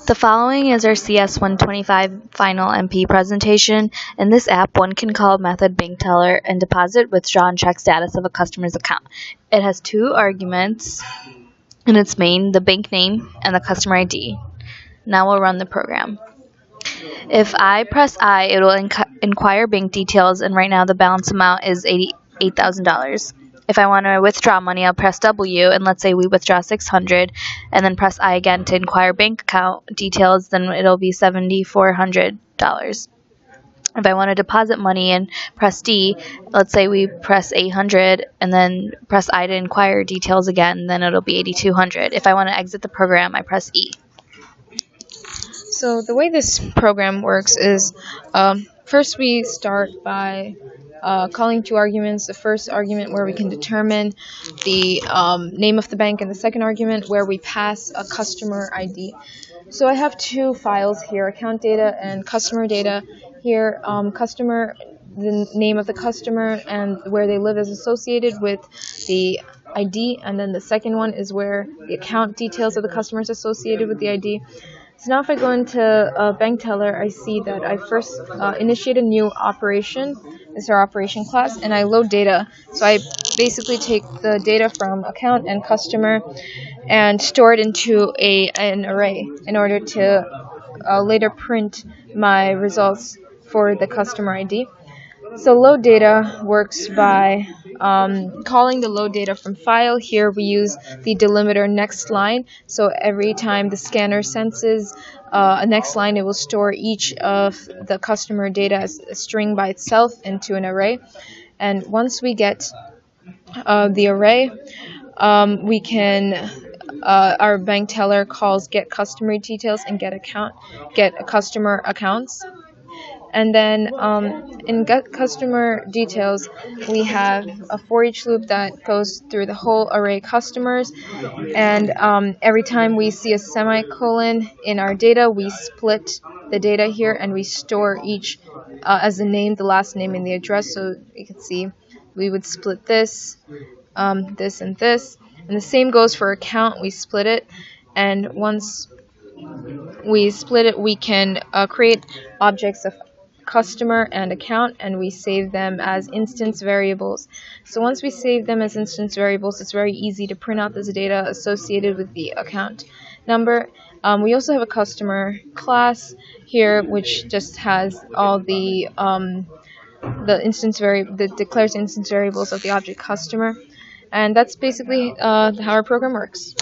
The following is our CS125 final MP presentation. In this app, one can call a method bank teller and deposit, withdraw, and check status of a customer's account. It has two arguments in its main, the bank name and the customer ID. Now we'll run the program. If I press I, it will inquire bank details, and right now the balance amount is $88,000. If I want to withdraw money, I'll press W, and let's say we withdraw $600, and then press I again to inquire bank account details, then it'll be $7,400. If I want to deposit money and press D, let's say we press 800 and then press I to inquire details again, then it'll be 8,200. If I want to exit the program, I press E. So the way this program works is first we start by calling two arguments. The first argument where we can determine the name of the bank, and the second argument where we pass a customer ID. So I have two files here, account data and customer data. Here, customer, the name of the customer and where they live is associated with the ID, and then the second one is where the account details of the customer is associated with the ID. So now if I go into a bank teller, I see that I first initiate a new operation. This is our operation class, and I load data. So I basically take the data from account and customer and store it into an array in order to later print my results for the customer ID. So load data works by calling the load data from file. Here we use the delimiter next line. So every time the scanner senses a next line, it will store each of the customer data as a string by itself into an array. And once we get the array, we can our bank teller calls get customer details and get customer accounts. And then in get customer details, we have a for each loop that goes through the whole array customers. And every time we see a semicolon in our data, we split the data here and we store each as a name, the last name, and the address. So you can see we would split this, this, and this. And the same goes for account. We split it. And once we split it, we can create objects of customer and account, and we save them as instance variables. So once we save them as instance variables, it's very easy to print out this data associated with the account number. We also have a customer class here, which just has all the declares instance variables of the object customer, and that's basically how our program works.